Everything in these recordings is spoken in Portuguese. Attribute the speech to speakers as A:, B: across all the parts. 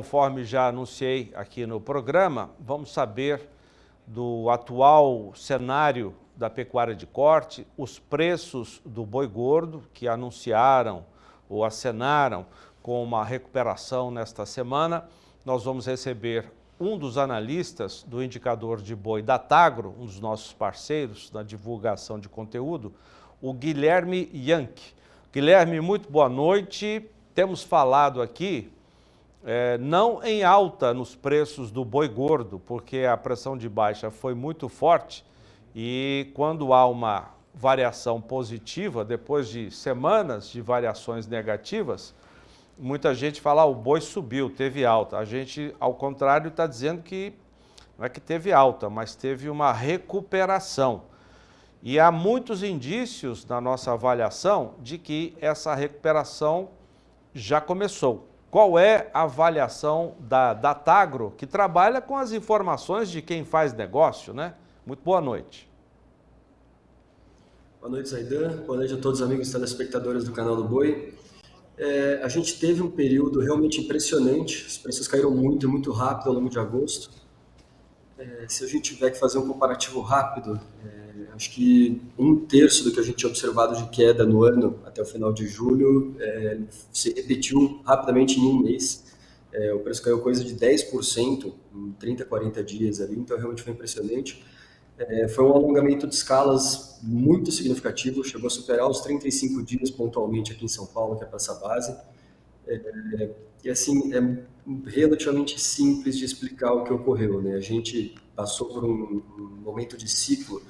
A: conforme já anunciei aqui no programa, vamos saber do atual cenário da pecuária de corte, os preços do boi gordo, que anunciaram ou acenaram com uma recuperação nesta semana. Nós vamos receber um dos analistas do indicador de boi da Tagro, um dos nossos parceiros na divulgação de conteúdo, o Guilherme Yank. Guilherme, muito boa noite. Temos falado aqui, não em alta nos preços do boi gordo, porque a pressão de baixa foi muito forte e quando há uma variação positiva, depois de semanas de variações negativas, muita gente fala, o boi subiu, teve alta. A gente, ao contrário, está dizendo que não é que teve alta, mas teve uma recuperação. E há muitos indícios na nossa avaliação de que essa recuperação já começou. Qual é a avaliação da Tagro, que trabalha com as informações de quem faz negócio, né? Muito boa noite.
B: Boa noite, Zaidan. Boa noite a todos os amigos telespectadores do canal do Boi. A gente teve um período realmente impressionante, os preços caíram muito, muito rápido ao longo de agosto. Se a gente tiver que fazer um comparativo rápido, acho que 1/3 do que a gente tinha observado de queda no ano até o final de julho se repetiu rapidamente em um mês. O preço caiu coisa de 10% em 30, 40 dias ali, então realmente foi impressionante. Foi um alongamento de escalas muito significativo, chegou a superar os 35 dias pontualmente aqui em São Paulo, que é para essa base. E assim, é relativamente simples de explicar o que ocorreu, né? A gente passou por um momento de ciclo,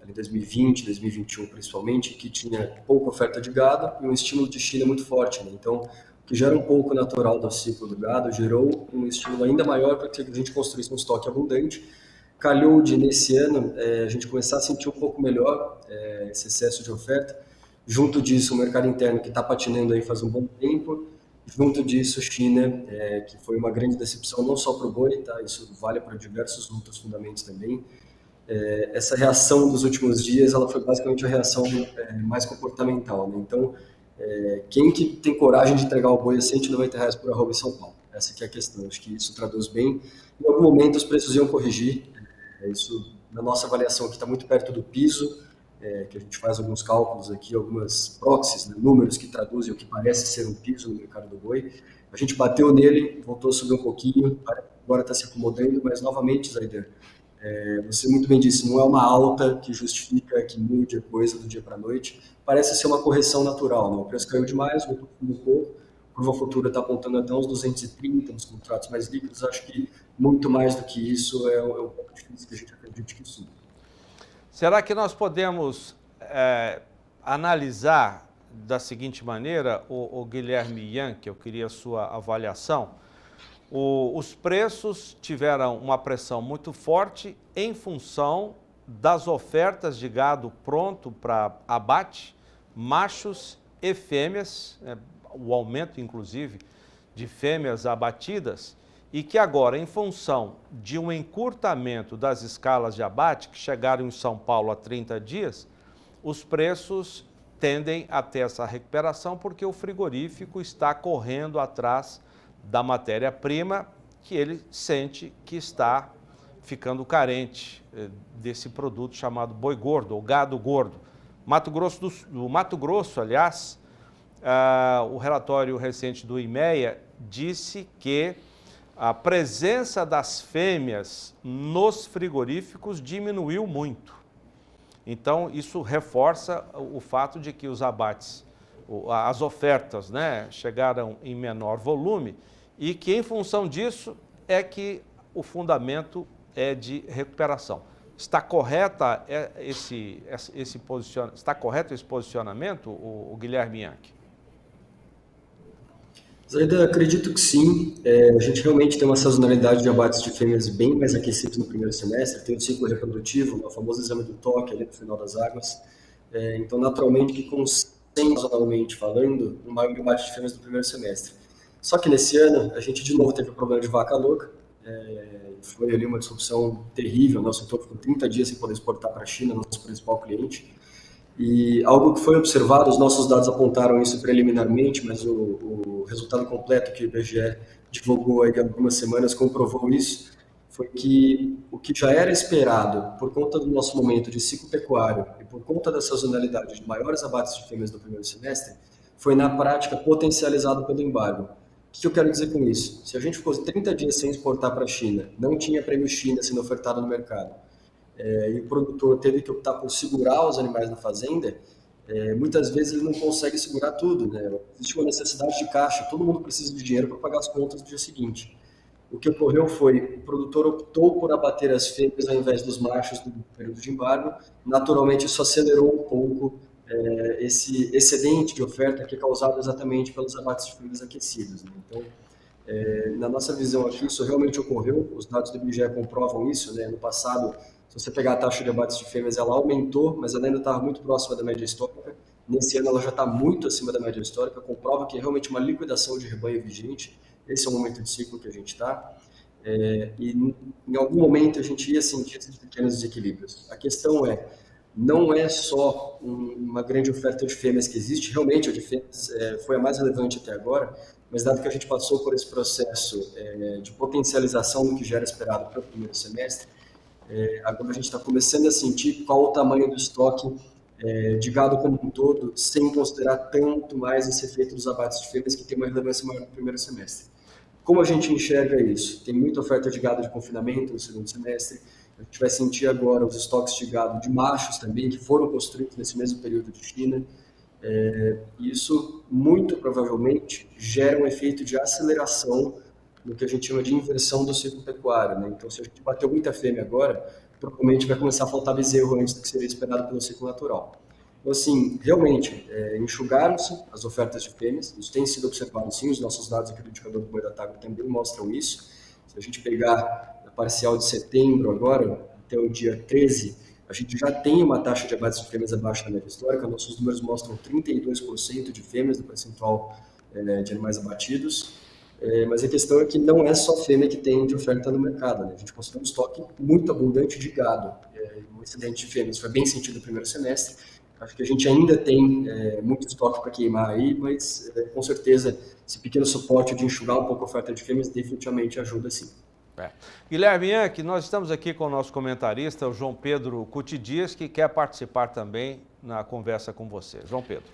B: em 2020, 2021 principalmente, que tinha pouca oferta de gado e um estímulo de China muito forte, né? Então, o que já era um pouco natural do ciclo do gado, gerou um estímulo ainda maior para que a gente construísse um estoque abundante. Calhou de, nesse ano, a gente começar a sentir um pouco melhor esse excesso de oferta. Junto disso, o mercado interno que está patinando aí faz um bom tempo. Junto disso, China, que foi uma grande decepção, não só para o boi, tá? Isso vale para diversos outros fundamentos também. Essa reação dos últimos dias, ela foi basicamente uma reação mais comportamental, né? Então, quem que tem coragem de entregar o boi a R$190 por arroba em São Paulo? Essa que é a questão, acho que isso traduz bem. Em algum momento, os preços iam corrigir. Isso, na nossa avaliação, aqui está muito perto do piso, que a gente faz alguns cálculos aqui, algumas proxies, né, números que traduzem o que parece ser um piso no mercado do boi. A gente bateu nele, voltou a subir um pouquinho, agora está se acomodando, mas novamente, Zaidan, você muito bem disse, não é uma alta que justifica que mude a coisa do dia para a noite, parece ser uma correção natural, né? O preço caiu demais, voltou um pouco, a curva futura está apontando até uns 230 nos contratos mais líquidos, acho que muito mais do que isso é um pouco difícil que a gente acredite que suba.
A: Será que nós podemos analisar da seguinte maneira, o Guilherme Yank, eu queria a sua avaliação, os preços tiveram uma pressão muito forte em função das ofertas de gado pronto para abate, machos e fêmeas, o aumento inclusive de fêmeas abatidas, e que agora, em função de um encurtamento das escalas de abate, que chegaram em São Paulo há 30 dias, os preços tendem a ter essa recuperação porque o frigorífico está correndo atrás da matéria-prima que ele sente que está ficando carente desse produto chamado boi gordo ou gado gordo. No Mato Grosso, aliás, o relatório recente do IMEA disse que a presença das fêmeas nos frigoríficos diminuiu muito. Então, isso reforça o fato de que os abates, as ofertas, né, chegaram em menor volume e que, em função disso, é que o fundamento é de recuperação. Está correta está correto esse posicionamento, o Guilherme Yank?
B: Zaidan, acredito que sim. A gente realmente tem uma sazonalidade de abates de fêmeas bem mais aquecidos no primeiro semestre, tem o ciclo reprodutivo, o famoso exame do toque ali no final das águas. Então, naturalmente, que sazonalmente falando, um maior abate de fêmeas no primeiro semestre. Só que nesse ano, a gente de novo teve o problema de vaca louca, foi ali uma disrupção terrível, nosso setor ficou 30 dias sem poder exportar para a China, nosso principal cliente. E algo que foi observado, os nossos dados apontaram isso preliminarmente, mas o resultado completo que o IBGE divulgou aí há algumas semanas comprovou isso, foi que o que já era esperado por conta do nosso momento de ciclo pecuário e por conta da sazonalidade de maiores abates de fêmeas no primeiro semestre, foi na prática potencializado pelo embargo. O que eu quero dizer com isso? Se a gente ficou 30 dias sem exportar para a China, não tinha prêmio China sendo ofertado no mercado, e o produtor teve que optar por segurar os animais na fazenda, muitas vezes ele não consegue segurar tudo, né? Existe uma necessidade de caixa, todo mundo precisa de dinheiro para pagar as contas do dia seguinte. O que ocorreu foi, o produtor optou por abater as fêmeas ao invés dos machos no período de embargo, naturalmente isso acelerou um pouco esse excedente de oferta que é causado exatamente pelos abates de fêmeas aquecidos, né? Então, na nossa visão aqui, isso realmente ocorreu, os dados do IBGE comprovam isso, né? No passado, se você pegar a taxa de abates de fêmeas, ela aumentou, mas ela ainda estava muito próxima da média histórica. Nesse ano, ela já está muito acima da média histórica, comprova que é realmente uma liquidação de rebanho vigente. Esse é o momento de ciclo que a gente está. E em algum momento a gente ia sentir esses pequenos desequilíbrios. A questão não é só uma grande oferta de fêmeas que existe, realmente a de fêmeas foi a mais relevante até agora, mas dado que a gente passou por esse processo de potencialização do que já era esperado para o primeiro semestre, agora a gente está começando a sentir qual o tamanho do estoque de gado como um todo, sem considerar tanto mais esse efeito dos abates de fêmeas, que tem uma relevância maior no primeiro semestre. Como a gente enxerga isso? Tem muita oferta de gado de confinamento no segundo semestre, a gente vai sentir agora os estoques de gado de machos também, que foram construídos nesse mesmo período de China. Isso, muito provavelmente, gera um efeito de aceleração no que a gente chama de inversão do ciclo pecuário, né? Então, se a gente bateu muita fêmea agora, provavelmente vai começar a faltar bezerro antes do que seria esperado pelo ciclo natural. Então, assim, realmente, enxugaram-se as ofertas de fêmeas, isso tem sido observado sim, os nossos dados aqui do indicador do boi da Tagro também mostram isso. Se a gente pegar a parcial de setembro agora, até o dia 13, a gente já tem uma taxa de abates de fêmeas abaixo da média histórica, nossos números mostram 32% de fêmeas no percentual de animais abatidos, mas a questão é que não é só fêmea que tem de oferta no mercado, né? A gente considera um estoque muito abundante de gado, um excedente de fêmeas foi bem sentido no primeiro semestre. Acho que a gente ainda tem muito estoque para queimar aí, mas com certeza esse pequeno suporte de enxugar um pouco a oferta de fêmeas definitivamente ajuda sim.
A: Guilherme Yancchi, nós estamos aqui com o nosso comentarista, o João Pedro Cuti Dias, que quer participar também na conversa com você. João Pedro.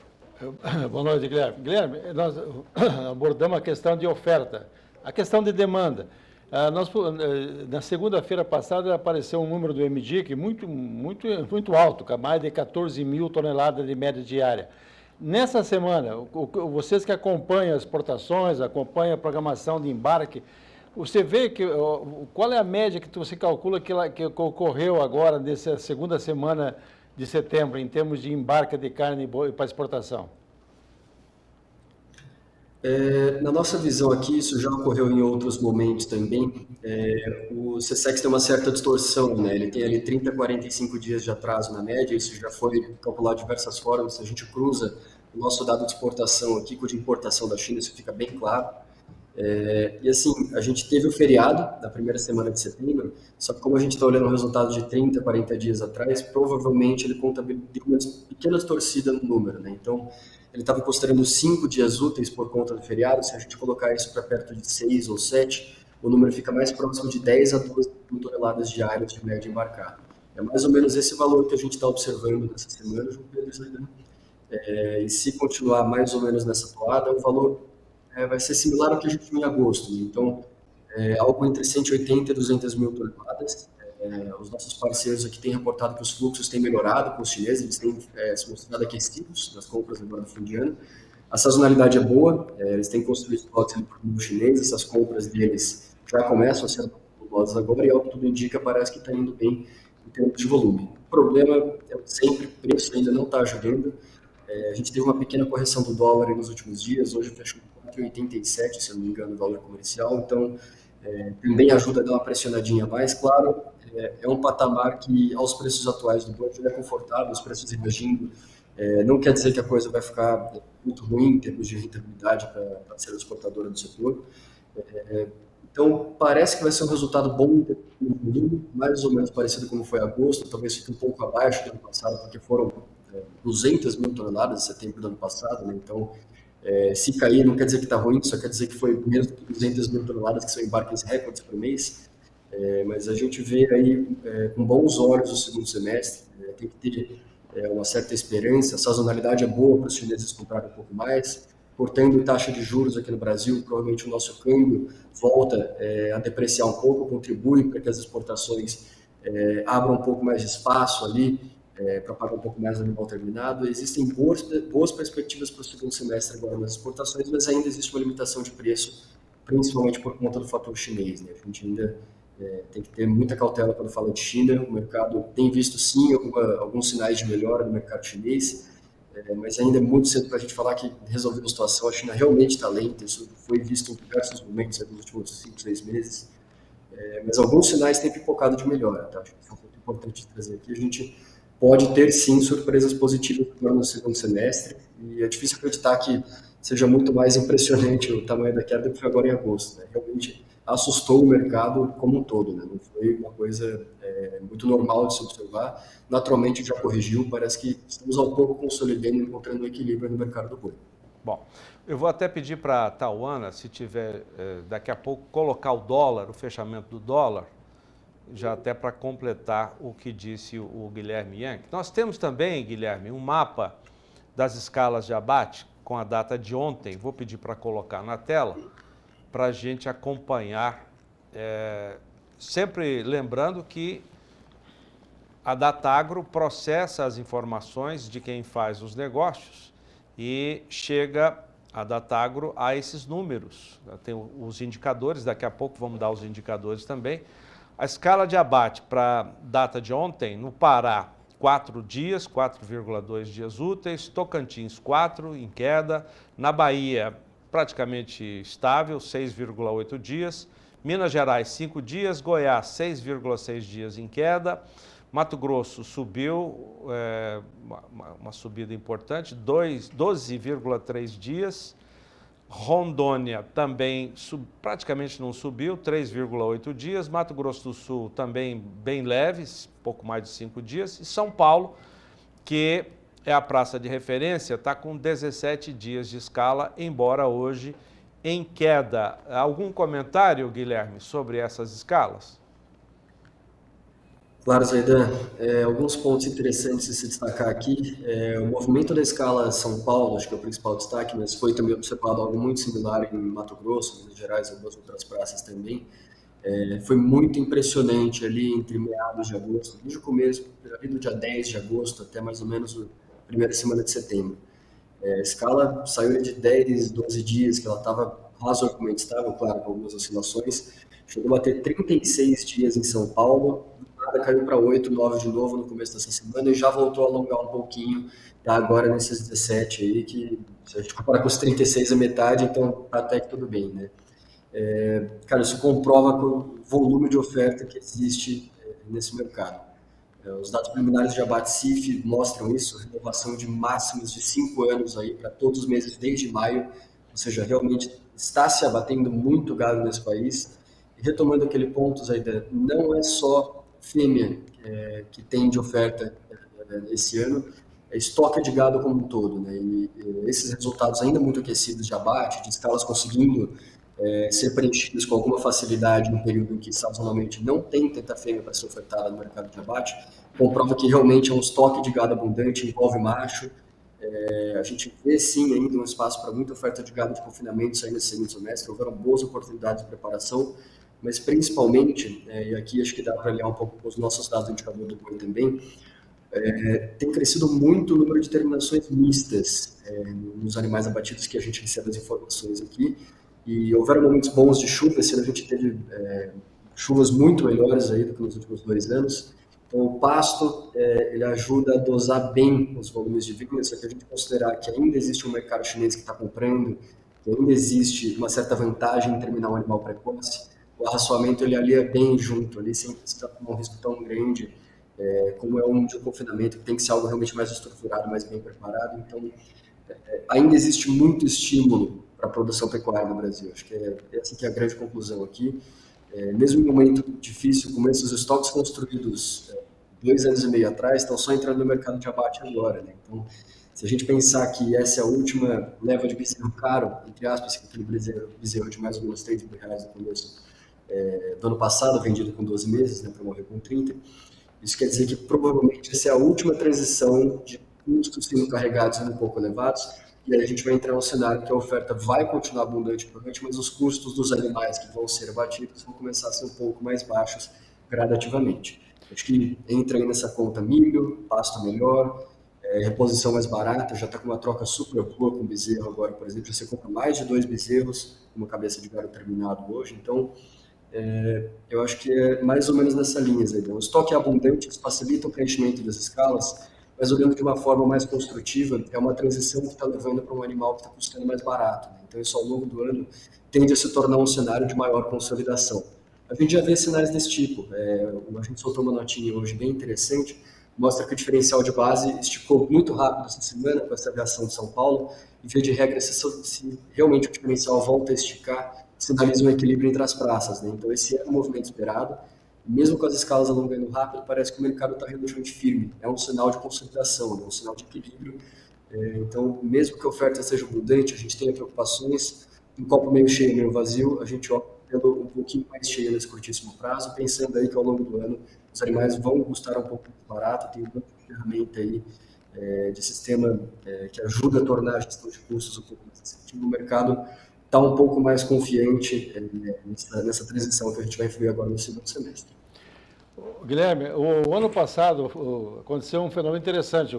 C: Boa noite, Guilherme. Guilherme, nós abordamos a questão de oferta, a questão de demanda. Na segunda-feira passada apareceu um número do MDIC muito alto, mais de 14 mil toneladas de média diária. Nessa semana, vocês que acompanham as exportações, acompanham a programação de embarque, você vê qual é a média que você calcula que ocorreu agora nessa segunda semana de setembro, em termos de embarque de carne para exportação?
B: Na nossa visão aqui, isso já ocorreu em outros momentos também. O SESEX tem uma certa distorção, né? Ele tem ali 30 a 45 dias de atraso na média, isso já foi calculado de diversas formas. Se a gente cruza o nosso dado de exportação aqui com o de importação da China, isso fica bem claro. E assim, a gente teve o feriado da primeira semana de setembro, só que como a gente está olhando o resultado de 30, 40 dias atrás, provavelmente ele contabilizou uma pequena torcida no número, né? Então, ele estava considerando 5 dias úteis por conta do feriado. Se a gente colocar isso para perto de 6 ou 7, o número fica mais próximo de 10 a 12 toneladas diárias de média embarcada. É mais ou menos esse valor que a gente está observando nessa semana, João Pedro. E se continuar mais ou menos nessa toada, o valor vai ser similar ao que a gente viu em agosto. Então, algo entre 180 e 200 mil toneladas. Os nossos parceiros aqui têm reportado que os fluxos têm melhorado com os chineses, eles têm se mostrado aquecidos nas compras agora no fim de ano. A sazonalidade é boa, eles têm construído estoques no chinês, essas compras deles já começam a ser populosas agora e, ao que tudo indica, parece que está indo bem em termos de volume. O problema é sempre, o preço ainda não está ajudando. A gente teve uma pequena correção do dólar nos últimos dias, hoje fechou 4,87, se eu não me engano, o dólar comercial, então também ajuda a dar uma pressionadinha a mais. Claro, é um patamar que, aos preços atuais do boi, é confortável, os preços reagindo. Não quer dizer que a coisa vai ficar muito ruim em termos de rentabilidade para ser exportadora do setor. Então, parece que vai ser um resultado bom, mais ou menos parecido como foi agosto, talvez fique um pouco abaixo do ano passado, porque foram 200 mil toneladas em setembro do ano passado, né? Então, se cair não quer dizer que está ruim, só quer dizer que foi menos de 200 mil toneladas, que são embarques recordes por mês. Mas a gente vê aí com bons olhos o segundo semestre, tem que ter uma certa esperança, a sazonalidade é boa para os chineses comprarem um pouco mais, cortando taxa de juros aqui no Brasil, provavelmente o nosso câmbio volta a depreciar um pouco, contribui para que as exportações abram um pouco mais de espaço ali, para pagar um pouco mais no animal terminado. Existem boas perspectivas para o segundo semestre agora nas exportações, mas ainda existe uma limitação de preço, principalmente por conta do fator chinês, né? A gente ainda tem que ter muita cautela quando fala de China. O mercado tem visto, sim, alguns sinais de melhora no mercado chinês, mas ainda é muito cedo para a gente falar que resolveu a situação. A China realmente está lenta, isso foi visto em diversos momentos nos últimos 5, 6 meses, mas alguns sinais têm pipocado de melhora, tá? Acho que isso é um ponto importante de trazer aqui. A gente pode ter, sim, surpresas positivas no segundo semestre, e é difícil acreditar que seja muito mais impressionante o tamanho da queda do que foi agora em agosto, né? Realmente assustou o mercado como um todo, né? Não foi uma coisa muito normal de se observar. Naturalmente já corrigiu, parece que estamos ao pouco consolidando e encontrando um equilíbrio no mercado do boi.
A: Bom, eu vou até pedir para a Tauana, se tiver daqui a pouco, colocar o dólar, o fechamento do dólar, já até para completar o que disse o Guilherme Yancke. Nós temos também, Guilherme, um mapa das escalas de abate com a data de ontem. Vou pedir para colocar na tela para a gente acompanhar, sempre lembrando que a Datagro processa as informações de quem faz os negócios e chega a Datagro a esses números. Tem os indicadores, daqui a pouco vamos dar os indicadores também. A escala de abate para data de ontem, no Pará, 4 dias, 4,2 dias úteis, Tocantins, 4 em queda, na Bahia, praticamente estável, 6,8 dias, Minas Gerais, 5 dias, Goiás, 6,6 dias em queda, Mato Grosso subiu, uma subida importante, 12,3 dias, Rondônia também praticamente não subiu, 3,8 dias, Mato Grosso do Sul também bem leves, pouco mais de 5 dias, e São Paulo, que é a praça de referência, está com 17 dias de escala, embora hoje em queda. Algum comentário, Guilherme, sobre essas escalas?
B: Claro, Zaidan. Alguns pontos interessantes de se destacar aqui. O movimento da escala São Paulo, acho que é o principal destaque, mas foi também observado algo muito similar em Mato Grosso, Minas Gerais e algumas outras praças também. Foi muito impressionante ali entre meados de agosto, desde o começo, ali do dia 10 de agosto até mais ou menos a primeira semana de setembro. A escala saiu de 10, 12 dias, que ela estava razoavelmente estável, claro, com algumas oscilações, chegou a ter 36 dias em São Paulo, nada caiu para 8, 9 de novo no começo dessa semana e já voltou a alongar um pouquinho, tá agora nesses 17 aí, que se a gente comparar com os 36 a metade, então até que tudo bem, né? Cara, isso comprova com o volume de oferta que existe nesse mercado. Os dados preliminares de abate CIF mostram isso, renovação de máximos de 5 anos aí para todos os meses desde maio, ou seja, realmente está se abatendo muito gado nesse país. E retomando aquele ponto, Zaidan, não é só fêmea que tem de oferta esse ano, é estoque de gado como um todo, né? E esses resultados ainda muito aquecidos de abate, de escalas conseguindo ser preenchidos com alguma facilidade no período em que sazonalmente não tem tanta fêmea para ser ofertada no mercado de abate, comprova que realmente é um estoque de gado abundante, envolve macho. A gente vê sim ainda um espaço para muita oferta de gado de confinamento saindo nesse segundo semestre, houveram boas oportunidades de preparação, mas principalmente, e aqui acho que dá para olhar um pouco com os nossos dados do indicador do boi também, tem crescido muito o número de terminações mistas nos animais abatidos que a gente recebe as informações aqui. E houveram momentos bons de chuva, esse ano a gente teve chuvas muito melhores aí do que nos últimos 2 anos. Então o pasto, ele ajuda a dosar bem os volumes de vinho, só que a gente considerar que ainda existe um mercado chinês que está comprando, que ainda existe uma certa vantagem em terminar um animal precoce, o arraçoamento ele alia bem junto, ali, sem precisar tomar um risco tão grande, como é um de confinamento, que tem que ser algo realmente mais estruturado, mais bem preparado. Então ainda existe muito estímulo para a produção pecuária no Brasil. Acho que essa que é a grande conclusão aqui. Mesmo em um momento difícil, como esses estoques construídos 2 anos e meio atrás estão só entrando no mercado de abate agora, né? Então, se a gente pensar que essa é a última leva de bezerro caro, entre aspas, que aquele bezerro de mais ou menos R$3 mil no começo do ano passado, vendido com 12 meses, né, para morrer com 30, isso quer dizer que provavelmente essa é a última transição de custos sendo carregados sendo um pouco elevados, e aí a gente vai entrar num cenário que a oferta vai continuar abundante, provavelmente, mas os custos dos animais que vão ser abatidos vão começar a ser um pouco mais baixos gradativamente. Acho que entra aí nessa conta milho, pasto melhor, reposição mais barata, já está com uma troca super boa com o bezerro agora, por exemplo, você compra mais de 2 bezerros, uma cabeça de gado terminado hoje, então eu acho que é mais ou menos nessa linha, Zé. O estoque é abundante, isso facilita o preenchimento das escalas, mas olhando de uma forma mais construtiva, é uma transição que está levando para um animal que está custando mais barato, né? Então isso ao longo do ano tende a se tornar um cenário de maior consolidação. A gente já vê sinais desse tipo, a gente soltou uma notinha hoje bem interessante, mostra que o diferencial de base esticou muito rápido essa semana com essa aviação de São Paulo, e via de regra, se realmente o diferencial volta a esticar, sinaliza um equilíbrio entre as praças, né? Então esse é um movimento esperado, mesmo com as escalas alongando rápido, parece que o mercado está relativamente firme, é um sinal de consolidação, é um sinal de equilíbrio, então mesmo que a oferta seja abundante, a gente tenha preocupações, um copo meio cheio, meio vazio, a gente opta pelo um pouquinho mais cheio nesse curtíssimo prazo, pensando aí que ao longo do ano os animais vão custar um pouco mais barato, tem um monte de ferramenta aí de sistema que ajuda a tornar a gestão de custos um pouco mais acessível. O mercado está um pouco mais confiante nessa transição que a gente vai viver agora no segundo semestre.
C: Guilherme, o ano passado aconteceu um fenômeno interessante,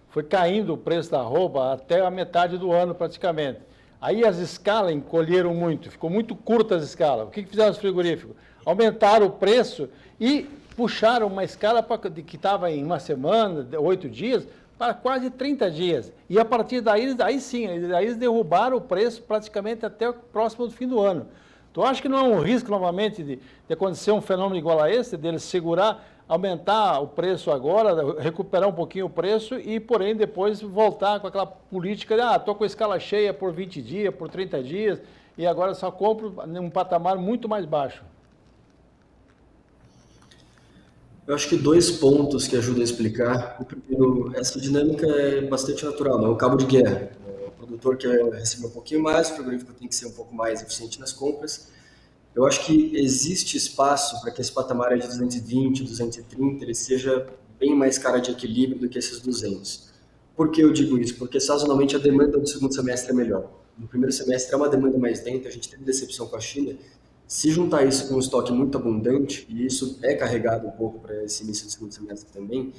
C: foi caindo o preço da arroba até a metade do ano praticamente. Aí as escalas encolheram muito, ficou muito curta as escalas. O que fizeram os frigoríficos? Aumentaram o preço e puxaram uma escala que estava em uma semana, 8 dias, para quase 30 dias. E a partir daí, eles derrubaram o preço praticamente até o próximo do fim do ano. Tu acha que não é um risco, novamente, de acontecer um fenômeno igual a esse, deles segurar, aumentar o preço agora, recuperar um pouquinho o preço e, porém, depois voltar com aquela política de, estou com a escala cheia por 20 dias, por 30 dias, e agora só compro num patamar muito mais baixo?
B: Eu acho que 2 pontos que ajudam a explicar. O primeiro, essa dinâmica é bastante natural, não é um cabo de guerra. O produtor quer receber um pouquinho mais, o frigorífico tem que ser um pouco mais eficiente nas compras. Eu acho que existe espaço para que esse patamar de 220, 230, ele seja bem mais cara de equilíbrio do que esses 200. Por que eu digo isso? Porque sazonalmente a demanda do segundo semestre é melhor. No primeiro semestre é uma demanda mais lenta, a gente teve decepção com a China. Se juntar isso com um estoque muito abundante, e isso é carregado um pouco para esse início do segundo semestre também,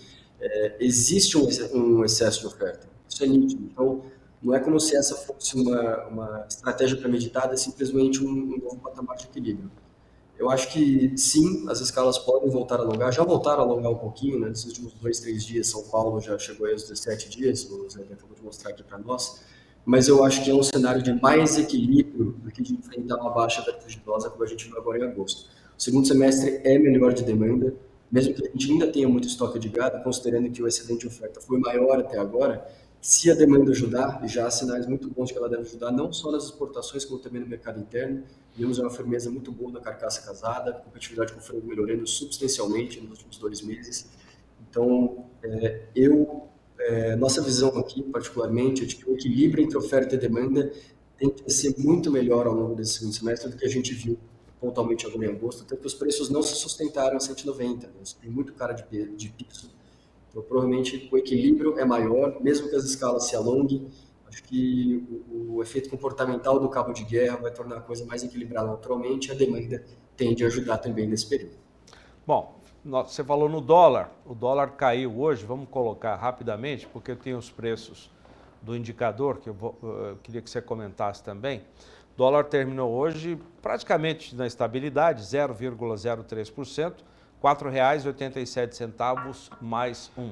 B: existe um excesso de oferta. Isso é nítido. Então, não é como se essa fosse uma estratégia premeditada, é simplesmente um novo patamar de equilíbrio. Eu acho que, sim, as escalas podem voltar a alongar, já voltaram a alongar um pouquinho, né? Nesses últimos 2, 3 dias, São Paulo já chegou aí aos 17 dias, o Zé acabou de mostrar aqui para nós, mas eu acho que é um cenário de mais equilíbrio do que de enfrentar uma baixa vertiginosa como a gente viu agora em agosto. O segundo semestre é melhor de demanda, mesmo que a gente ainda tenha muito estoque de gado, considerando que o excedente de oferta foi maior até agora, se a demanda ajudar, e já há sinais muito bons de que ela deve ajudar, não só nas exportações, como também no mercado interno, vimos uma firmeza muito boa na carcaça casada, a competitividade com o frango melhorando substancialmente nos últimos 2 meses. Então, nossa visão aqui, particularmente, é de que o equilíbrio entre oferta e demanda tem que ser muito melhor ao longo desse segundo semestre do que a gente viu pontualmente agora em agosto, até que os preços não se sustentaram a 190, né? Isso tem muito cara de piso. Então, provavelmente, o equilíbrio é maior, mesmo que as escalas se alonguem. Acho que o efeito comportamental do cabo de guerra vai tornar a coisa mais equilibrada naturalmente, e a demanda tende a ajudar também nesse período.
A: Bom, você falou no dólar, o dólar caiu hoje, vamos colocar rapidamente, porque eu tenho os preços do indicador, que eu queria que você comentasse também. O dólar terminou hoje praticamente na estabilidade, 0,03%, R$ 4,87 mais um.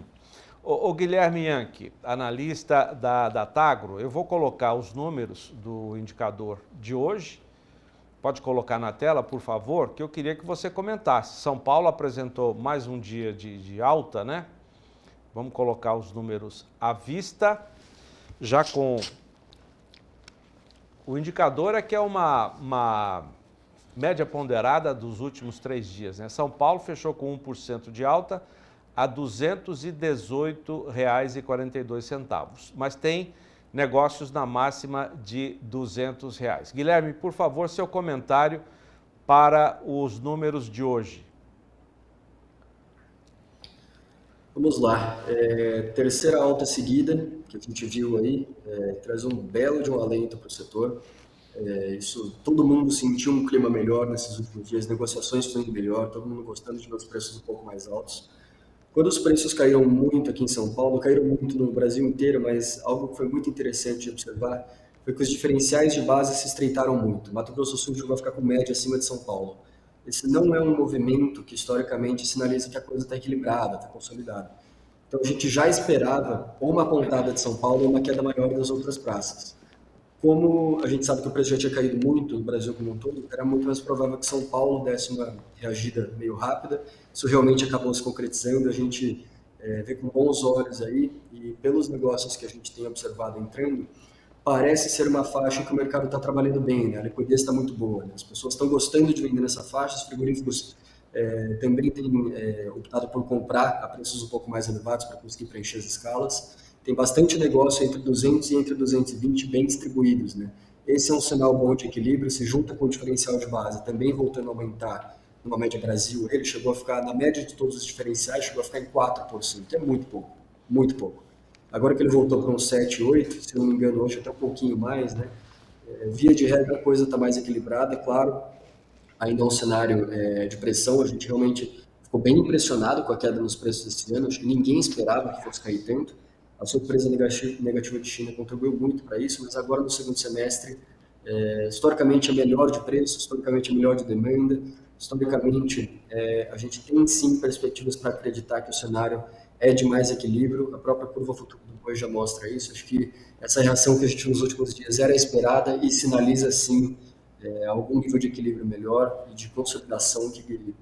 A: O Guilherme Yancchi, analista da Tagro, eu vou colocar os números do indicador de hoje. Pode colocar na tela, por favor, que eu queria que você comentasse. São Paulo apresentou mais um dia de alta, né? Vamos colocar os números à vista, já com... O indicador é que é uma média ponderada dos últimos 3 dias, né? São Paulo fechou com 1% de alta a R$ 218,42, mas tem negócios na máxima de R$ 200. Guilherme, por favor, seu comentário para os números de hoje.
B: Vamos lá. Terceira alta seguida, que a gente viu aí, traz um belo de um alento para o setor. Todo mundo sentiu um clima melhor nesses últimos dias, negociações estão indo melhor, todo mundo gostando de ver os preços um pouco mais altos. Quando os preços caíram muito aqui em São Paulo, caíram muito no Brasil inteiro, mas algo que foi muito interessante de observar foi que os diferenciais de base se estreitaram muito. Mato Grosso do Sul chegou a ficar com média acima de São Paulo. Esse não é um movimento que historicamente sinaliza que a coisa está equilibrada, está consolidada. Então a gente já esperava ou uma pontada de São Paulo ou uma queda maior das outras praças. Como a gente sabe que o preço já tinha caído muito no Brasil como um todo, era muito mais provável que São Paulo desse uma reagida meio rápida. Isso realmente acabou se concretizando, a gente vê com bons olhos aí, e pelos negócios que a gente tem observado entrando, parece ser uma faixa que o mercado está trabalhando bem, né? A liquidez está muito boa, né? As pessoas estão gostando de vender nessa faixa, os frigoríficos também têm optado por comprar a preços um pouco mais elevados para conseguir preencher as escalas. Tem bastante negócio entre 200 e entre 220 bem distribuídos, né? Esse é um sinal bom de equilíbrio, se junta com o diferencial de base, também voltando a aumentar numa média Brasil, ele chegou a ficar, na média de todos os diferenciais, chegou a ficar em 4%, é muito pouco, muito pouco. Agora que ele voltou para uns 7, 8, se não me engano hoje até um pouquinho mais, né? Via de regra a coisa está mais equilibrada, claro, ainda é um cenário de pressão, a gente realmente ficou bem impressionado com a queda nos preços desse ano, acho que ninguém esperava que fosse cair tanto. A surpresa negativa de China contribuiu muito para isso, mas agora no segundo semestre, historicamente é melhor de preço, historicamente é melhor de demanda, historicamente a gente tem sim perspectivas para acreditar que o cenário é de mais equilíbrio, a própria curva futuro do boi já mostra isso, acho que essa reação que a gente nos últimos dias era esperada e sinaliza sim algum nível de equilíbrio melhor e de consolidação que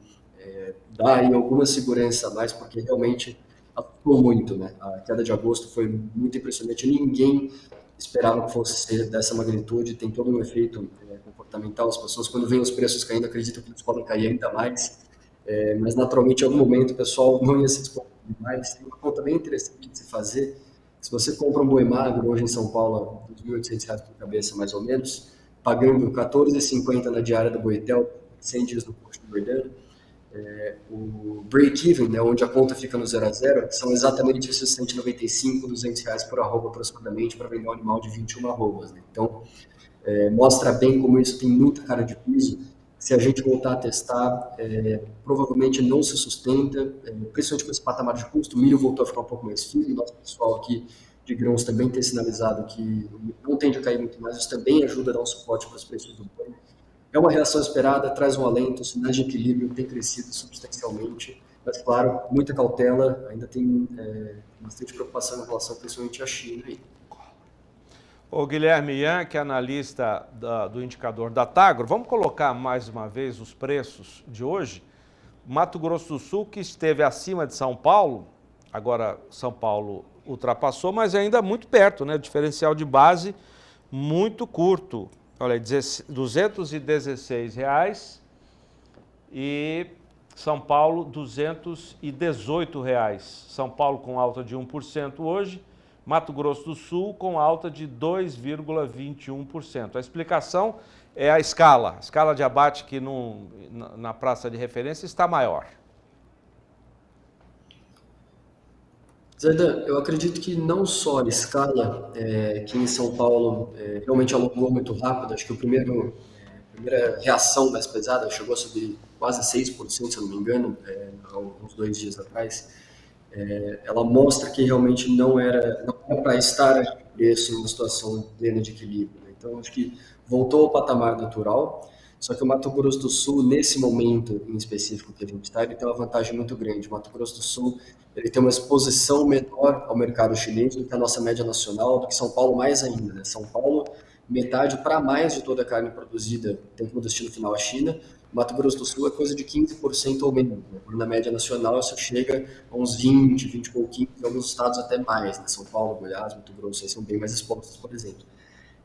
B: dá aí alguma segurança a mais, porque realmente atuou muito, né? A queda de agosto foi muito impressionante, ninguém esperava que fosse ser dessa magnitude, tem todo um efeito comportamental, as pessoas quando veem os preços caindo acreditam que eles podem cair ainda mais, mas naturalmente em algum momento o pessoal não ia se dispor mais. Tem uma conta bem interessante de se fazer, se você compra um boi magro hoje em São Paulo, R$ 2.800 por cabeça mais ou menos, pagando R$ 14,50 na diária do Boitel, 100 dias no posto do Boidano, o break-even, né, onde a conta fica no 0 a 0, são exatamente esses R$ 195, R$ 200 por arroba aproximadamente para vender um animal de 21 arrobas. Né? Então, mostra bem como isso tem muita cara de piso. Se a gente voltar a testar, provavelmente não se sustenta, principalmente com esse patamar de custo. O milho voltou a ficar um pouco mais fino, nosso pessoal aqui de grãos também tem sinalizado que não tende a cair muito mais, isso também ajuda a dar um suporte para os preços do boi. É uma reação esperada, traz um alento, os sinais de equilíbrio têm crescido substancialmente, mas, claro, muita cautela, ainda tem bastante preocupação em relação principalmente à China. Aí.
A: O Guilherme Ian, que é analista do indicador da Tagro, vamos colocar mais uma vez os preços de hoje. Mato Grosso do Sul, que esteve acima de São Paulo, agora São Paulo ultrapassou, mas ainda muito perto, né? O diferencial de base muito curto. Olha, R$ 216 e São Paulo R$ 218. São Paulo com alta de 1% hoje, Mato Grosso do Sul com alta de 2,21%. A explicação é a escala de abate que na praça de referência está maior.
B: Zaidan, eu acredito que não só a escala, que em São Paulo realmente alongou muito rápido, acho que a primeira reação mais pesada chegou a subir quase 6%, se eu não me engano, uns 2 dias atrás, ela mostra que realmente não era para estar preço em uma situação plena de equilíbrio. Né? Então, acho que voltou ao patamar natural, só que o Mato Grosso do Sul, nesse momento em específico que a gente está, ele tem uma vantagem muito grande. O Mato Grosso do Sul ele tem uma exposição menor ao mercado chinês do que a nossa média nacional, do que São Paulo mais ainda. Né? São Paulo, metade para mais de toda a carne produzida tem como destino final a China. O Mato Grosso do Sul é coisa de 15% ou menos. Né? Na média nacional isso chega a uns 20 e pouquinho, em alguns estados até mais. Né? São Paulo, Goiás, Mato Grosso, aí são bem mais expostos, por exemplo.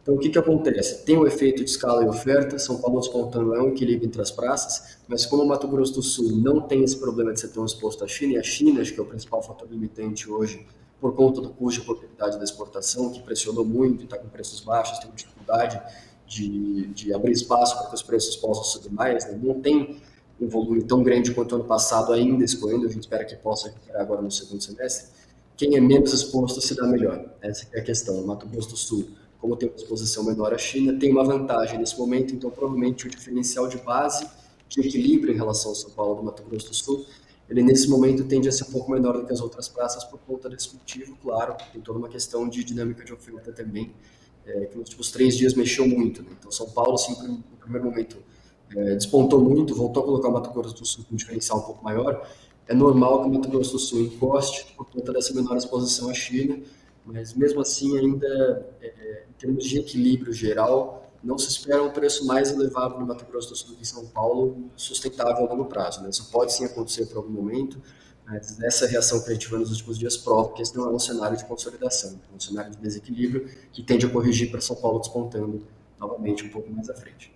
B: Então, o que acontece? Tem um efeito de escala e oferta, São Paulo despontando é um equilíbrio entre as praças, mas como o Mato Grosso do Sul não tem esse problema de ser tão exposto à China, e a China, acho que é o principal fator limitante hoje, por conta do custo de oportunidade da exportação, que pressionou muito e está com preços baixos, tem dificuldade de abrir espaço para que os preços possam subir mais, né? Não tem um volume tão grande quanto ano passado ainda escorrendo, a gente espera que possa recuperar agora no segundo semestre. Quem é menos exposto se dá melhor, essa é a questão. O Mato Grosso do Sul, como tem uma exposição menor à China, tem uma vantagem nesse momento, então provavelmente o diferencial de base, de equilíbrio em relação ao São Paulo do Mato Grosso do Sul, ele nesse momento tende a ser um pouco menor do que as outras praças por conta desse motivo, claro, tem toda uma questão de dinâmica de oferta também, que nos últimos 3 dias mexeu muito, né? Então São Paulo, sim, no primeiro momento, despontou muito, voltou a colocar o Mato Grosso do Sul com um diferencial um pouco maior. É normal que o Mato Grosso do Sul encoste por conta dessa menor exposição à China, mas mesmo assim ainda, em termos de equilíbrio geral, não se espera um preço mais elevado no Mato Grosso do Sul do que em São Paulo, sustentável a longo prazo, né? Isso pode sim acontecer por algum momento, mas essa reação que a gente viu nos últimos dias prova que esse não é um cenário de consolidação, é um cenário de desequilíbrio que tende a corrigir para São Paulo despontando novamente um pouco mais à frente.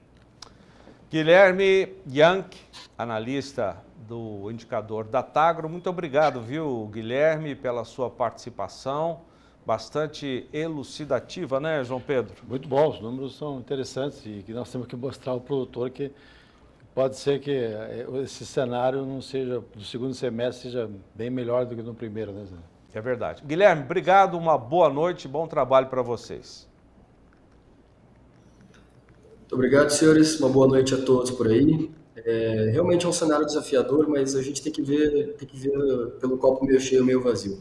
A: Guilherme Yank, analista do indicador Datagro, muito obrigado, viu, Guilherme, pela sua participação, bastante elucidativa, né, João Pedro?
C: Muito bom, os números são interessantes e que nós temos que mostrar ao produtor que pode ser que esse cenário não seja, do segundo semestre, seja bem melhor do que no primeiro, né, Zé?
A: É verdade. Guilherme, obrigado, uma boa noite, bom trabalho para vocês.
B: Muito obrigado, senhores. Uma boa noite a todos por aí. Realmente é um cenário desafiador, mas a gente tem que ver pelo copo meio cheio, meio vazio.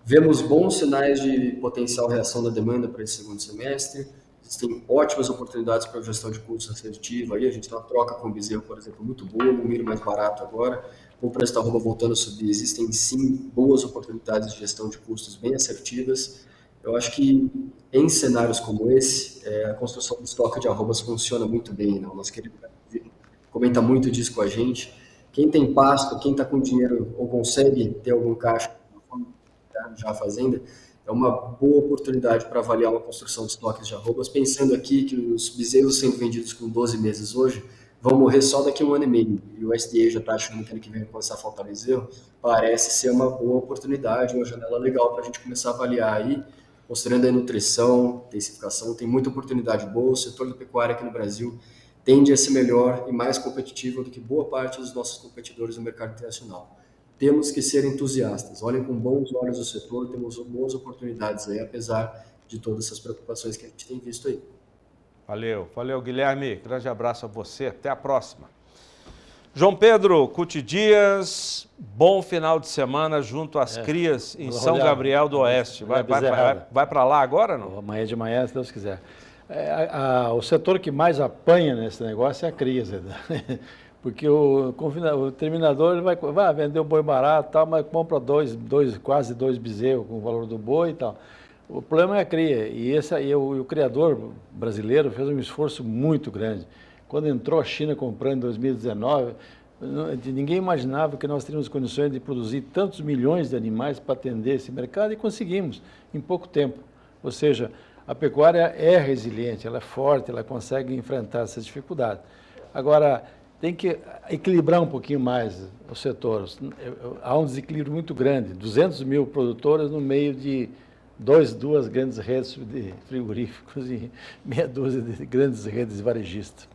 B: Vemos bons sinais de potencial reação da demanda para esse segundo semestre. Existem ótimas oportunidades para gestão de custos assertiva. Aí a gente tem uma troca com o Viseu, por exemplo, muito boa, um milho mais barato agora. Com o preço da arroba voltando a subir, existem sim boas oportunidades de gestão de custos bem assertivas. Eu acho que em cenários como esse, a construção do estoque de arrobas funciona muito bem, né? O nosso querido comenta muito disso com a gente. Quem tem pasto, quem está com dinheiro ou consegue ter algum caixa já a fazenda, é uma boa oportunidade para avaliar uma construção de estoques de arrobas, pensando aqui que os bezerros sendo vendidos com 12 meses hoje vão morrer só daqui a 1 ano e meio, e o SDA já está achando que ano que vem vai começar a faltar bezerro, parece ser uma boa oportunidade, uma janela legal para a gente começar a avaliar aí, considerando a nutrição, intensificação, tem muita oportunidade boa, o setor da pecuária aqui no Brasil tende a ser melhor e mais competitivo do que boa parte dos nossos competidores no mercado internacional. Temos que ser entusiastas, olhem com bons olhos o setor, temos boas oportunidades aí, apesar de todas essas preocupações que a gente tem visto aí.
A: Valeu, Guilherme, grande abraço a você, até a próxima. João Pedro Cuti Dias, bom final de semana junto às crias em São Gabriel do Oeste. Vai para lá agora, não?
C: Amanhã de manhã, se Deus quiser. O setor que mais apanha nesse negócio é a cria, porque o terminador ele vai vender o boi barato, tal, mas compra quase dois bezerros com o valor do boi e tal. O problema é a cria, e o criador brasileiro fez um esforço muito grande. Quando entrou a China comprando em 2019, ninguém imaginava que nós teríamos condições de produzir tantos milhões de animais para atender esse mercado, e conseguimos em pouco tempo. Ou seja, a pecuária é resiliente, ela é forte, ela consegue enfrentar essas dificuldades. Agora, tem que equilibrar um pouquinho mais o setor. Há um desequilíbrio muito grande, 200 mil produtores no meio de duas grandes redes de frigoríficos e meia dúzia de grandes redes varejistas.